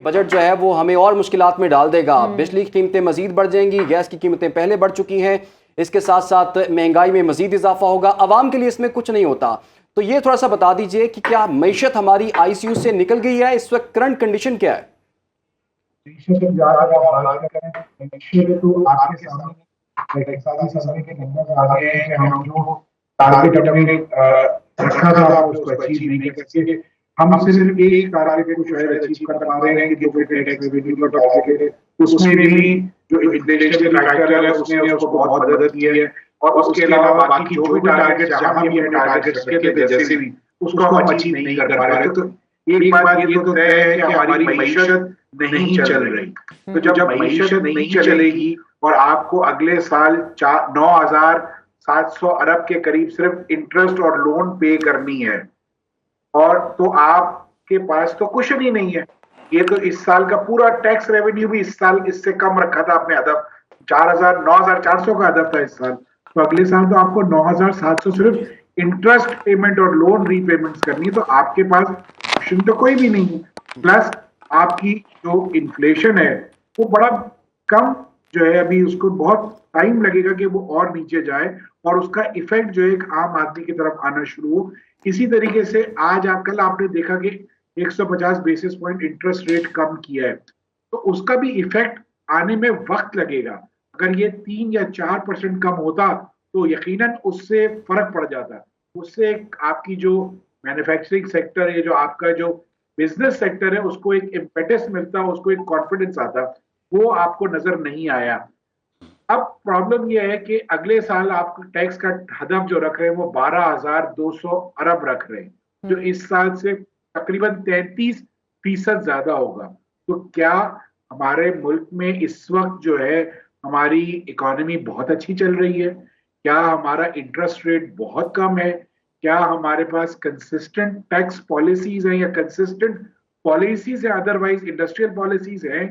Budget जो है वो हमें और मुश्किलात में डाल देगा। बिजली की कीमतें मजीद बढ़ जाएंगी, गैस की कीमतें पहले बढ़ चुकी हैं, इसके साथ साथ महंगाई में मजीद इजाफा होगा। आवाम के लिए इसमें कुछ नहीं होता। तो ये थोड़ा सा बता दीजिए कि क्या मईशत हमारी आईसीयू से निकल गई है? इस वक्त करंट कंडीशन क्या है? अगर आप बात करें तो आपके सामने इकतादी सर्वे के नंबर आ गए हैं कि हम जो टारगेट हमने रखा था आपने उसको अचीव नहीं कर सके। हम सिर्फ एक टारगेट को शायद अचीव कर पा रहे हैं कि जो कि टैक्स रेवेन्यू का टारगेट है, उसमें भी जो इन्फ्लेशनरी फैक्टर है उसने उसको बहुत मदद की है। और उसके अलावा बाकी जो भी टारगेट जहां भी हमने टारगेट रखे थे जैसे भी उसको हम अचीव नहीं कर पा रहे। तो एक बात ये तो तय है कि हमारी मईशत नहीं चल रही। तो जब मईशत नहीं चलेगी और आपको अगले साल 9,700 अरब के करीब सिर्फ इंटरेस्ट और लोन पे करनी है, और तो आपके पास तो कुछ नहीं नहीं है। ये तो इस साल का पूरा टैक्स रेवेन्यू भी इस साल इससे कम रखा था आपने अदब, 9,400 का अदब था इस साल। तो अगले साल तो आपको 9,700 सिर्फ इंटरेस्ट पेमेंट और लोन रीपेमेंट्स करनी है। तो आपके पास ऑप्शन तो कोई भी नहीं है। प्लस आपकी जो इन्फ्लेशन है वो बड़ा कम जो है, अभी उसको बहुत टाइम लगेगा कि वो और नीचे जाए और उसका इफेक्ट जो है एक आम आदमी की तरफ आना शुरू हो। इसी तरीके से आज कल आपने देखा कि 150 बेसिस पॉइंट इंटरेस्ट रेट कम किया है, तो उसका भी इफेक्ट आने में वक्त लगेगा। अगर ये 3 या 4% कम होता तो यकीनन उससे फर्क पड़ जाता। उससे आपकी जो मैन्युफैक्चरिंग सेक्टर है, जो आपका जो बिजनेस सेक्टर है, उसको एक इम्पेटस मिलता, उसको एक कॉन्फिडेंस आता। वो आपको नजर नहीं आया। अब प्रॉब्लम यह है कि अगले साल आप टैक्स का हदफ जो रख रहे हैं वो 12,200 अरब रख रहे हैं, जो इस साल से तकरीबन 33% ज्यादा होगा। तो क्या हमारे मुल्क में इस वक्त जो है हमारी इकोनॉमी बहुत अच्छी चल रही है? क्या हमारा इंटरेस्ट रेट बहुत कम है? क्या हमारे पास कंसिस्टेंट टैक्स पॉलिसीज हैं या कंसिस्टेंट पॉलिसीज है, अदरवाइज इंडस्ट्रियल पॉलिसीज हैं?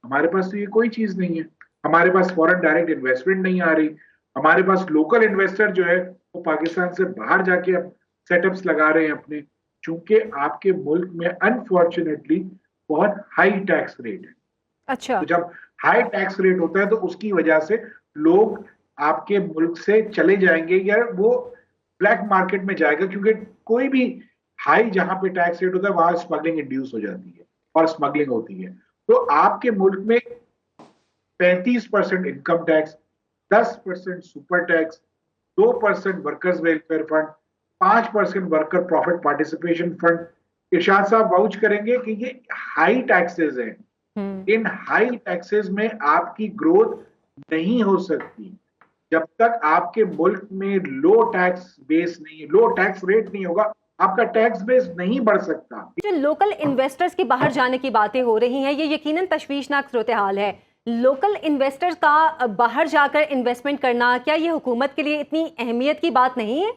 हमारे पास तो ये कोई चीज नहीं है। हमारे पास फॉरेन डायरेक्ट इन्वेस्टमेंट नहीं आ रही। हमारे पास लोकल इन्वेस्टर जो है वो पाकिस्तान से बाहर जाके अब सेटअप्स लगा रहे हैं अपने, चूंकि आपके मुल्क में अनफॉर्चुनेटली बहुत हाई टैक्स रेट है। अच्छा। तो जब हाई टैक्स रेट होता है तो उसकी वजह से लोग आपके मुल्क से चले जाएंगे या वो ब्लैक मार्केट में जाएगा, क्योंकि कोई भी हाई जहां पे टैक्स रेट होता है वहां स्मगलिंग इंड्यूस हो जाती है और स्मगलिंग होती है। तो आपके मुल्क में 35% income tax, 10% super tax, 2% workers welfare fund, 5% worker profit participation fund. Irshad साहब वाउच करेंगे कि ये हाई टैक्सेस हैं। इन हाई टैक्सेस में आपकी ग्रोथ नहीं हो सकती जब तक आपके मुल्क में लो टैक्स बेस नहीं, लो टैक्स रेट नहीं होगा। आपका टैक्स बेस नहीं बढ़ सकता। जो लोकल इन्वेस्टर्स के बाहर जाने की बातें हो रही हैं, ये यकीनन तशवीशनाक सूरत हाल है। लोकल इन्वेस्टर्स का बाहर जाकर इन्वेस्टमेंट करना, क्या ये हुकूमत के लिए इतनी अहमियत की बात नहीं है?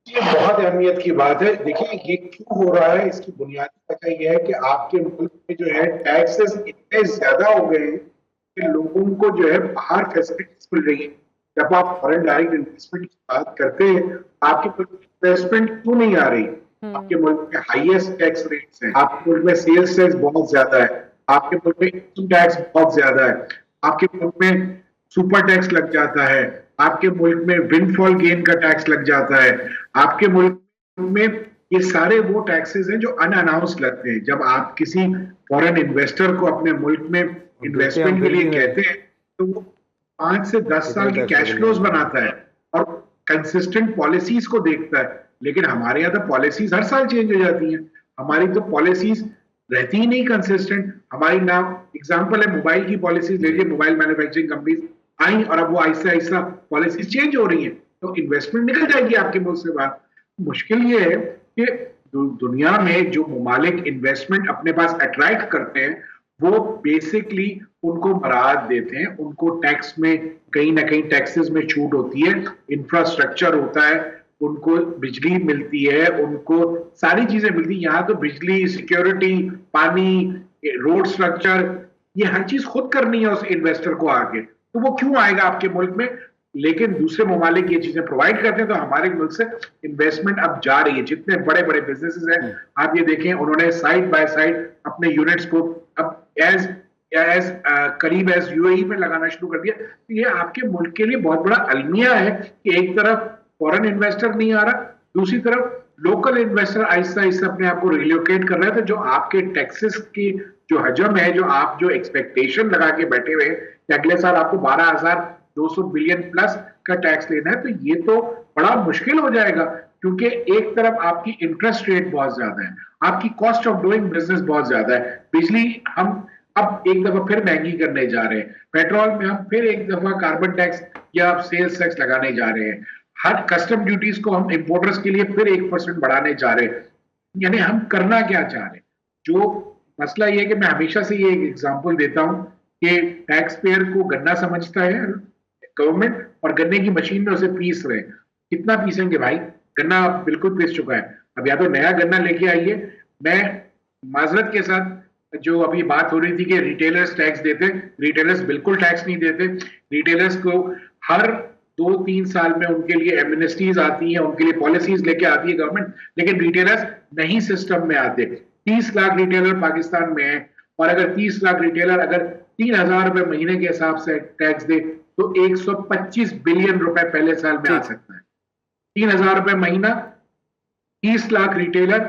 ये बहुत अहमियत की बात है। देखिए ये क्यों हो रहा है, इसकी बुनियादी वजह यह है कि आपके मुल्क में जो है टैक्सेस इतने ज्यादा हो गए हैं कि लोगों को जो है बाहर फैसिलिटीज मिल रही है। जब आप फॉरेन डायरेक्ट इन्वेस्टमेंट की बात करते हैं, आपके मुल्क में इन्वेस्टमेंट क्यों नहीं आ रही? आपके मुल्क में हाईएस्ट टैक्स रेट्स हैं, आपके मुल्क में सेल्स टैक्स बहुत ज्यादा है, आपके मुल्क में इनकम टैक्स बहुत ज्यादा है, आपके मुल्क में सुपर टैक्स लग जाता है, आपके मुल्क में विंडफॉल गेन का टैक्स लग जाता है, आपके मुल्क में ये सारे वो टैक्सेस हैं जो अनअनाउंस लगते हैं। जब आप किसी फॉरेन इन्वेस्टर को अपने मुल्क में इन्वेस्टमेंट के लिए कहते हैं तो वो 5 से 10 साल की कैश फ्लोज बनाता है और कंसिस्टेंट पॉलिसीज को देखता है। लेकिन हमारे यहाँ तो पॉलिसीज हर साल चेंज हो जाती हैं। हमारी तो पॉलिसीज रहती ही नहीं कंसिस्टेंट। हमारी ना एग्जांपल है मोबाइल की पॉलिसीज ले लीजिए, मोबाइल मैन्युफैक्चरिंग कंपनीज आई और अब वो आहिस्ता आहिस्ता पॉलिसीज चेंज हो रही है, तो इन्वेस्टमेंट निकल जाएगी आपके मुल्क से बाहर। मुश्किल ये है कि दुनिया में जो ममालिक इन्वेस्टमेंट अपने पास अट्रैक्ट करते हैं वो बेसिकली उनको बरात देते हैं, उनको टैक्स में कहीं ना कहीं टैक्सेस में छूट होती है, इंफ्रास्ट्रक्चर होता है, उनको बिजली मिलती है, उनको सारी चीजें मिलती है। यहाँ तो बिजली, सिक्योरिटी, पानी, रोड स्ट्रक्चर, ये हर चीज खुद करनी है उस इन्वेस्टर को आगे। तो वो क्यों आएगा आपके मुल्क में? लेकिन दूसरे ममालिक ये चीजें प्रोवाइड करते हैं, तो हमारे मुल्क से इन्वेस्टमेंट अब जा रही है। जितने बड़े बड़े बिजनेसेस हैं, आप ये देखें, उन्होंने साइड बाय साइड अपने यूनिट्स को अब एज करीब एज यूएई में लगाना शुरू कर दिया। तो ये आपके मुल्क के लिए बहुत बड़ा अलमिया है कि एक तरफ फॉरेन इन्वेस्टर नहीं आ रहा, दूसरी तरफ लोकल इन्वेस्टर आहिस्ता आहिस्ता अपने आप को रिलोकेट कर रहे थे। जो आपके टैक्सेस की जो हजम है, जो आप जो एक्सपेक्टेशन लगा के बैठे हुए हैं कि अगले साल आपको 12,200 बिलियन प्लस का टैक्स लेना है, तो ये तो बड़ा मुश्किल हो जाएगा, क्योंकि एक तरफ आपकी इंटरेस्ट रेट बहुत ज्यादा है, आपकी कॉस्ट ऑफ डूइंग बिजनेस बहुत ज्यादा है। बिजली हम अब एक दफा फिर महंगी करने जा रहे हैं, पेट्रोल में हम फिर एक दफा कार्बन टैक्स या सेल्स टैक्स लगाने जा रहे हैं, हर कस्टम ड्यूटीज को हम इंपोर्टर्स के लिए फिर 1% बढ़ाने जा रहे हैं। यानी हम करना क्या चाह रहे हैं? जो मसला ये है कि मैं हमेशा से ये एक एग्जांपल देता हूं कि टैक्स पेयर को गन्ना समझता है गवर्नमेंट, और गन्ने की मशीन में उसे पीस रहे हैं। कितना पीसेंगे भाई? गन्ना बिल्कुल पीस चुका है, अब या तो नया गन्ना लेके आइए। मैं माजरत के साथ, जो अभी बात हो रही थी कि रिटेलर्स टैक्स देते, रिटेलर्स बिल्कुल टैक्स नहीं देते। रिटेलर्स को हर 2-3 साल में उनके लिए एमनेस्टीज आती हैं, उनके लिए पॉलिसीज लेके आती है गवर्नमेंट, लेकिन रिटेलर्स नहीं सिस्टम में आते। 30 लाख रिटेलर पाकिस्तान में है, और अगर 30 लाख रिटेलर अगर 3,000 रुपए महीने के हिसाब से टैक्स दे तो 125 बिलियन रुपए पहले साल में आ सकता है। 3,000 रुपए महीना, 30 लाख रिटेलर,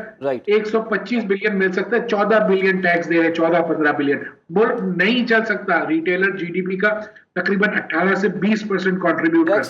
125 बिलियन मिल सकता है। 14 बिलियन टैक्स दे रहे, 14-15 बिलियन। मुल्क नहीं चल सकता। रिटेलर जीडीपी का तकरीबन 18 से 20% कंट्रीब्यूट करता है।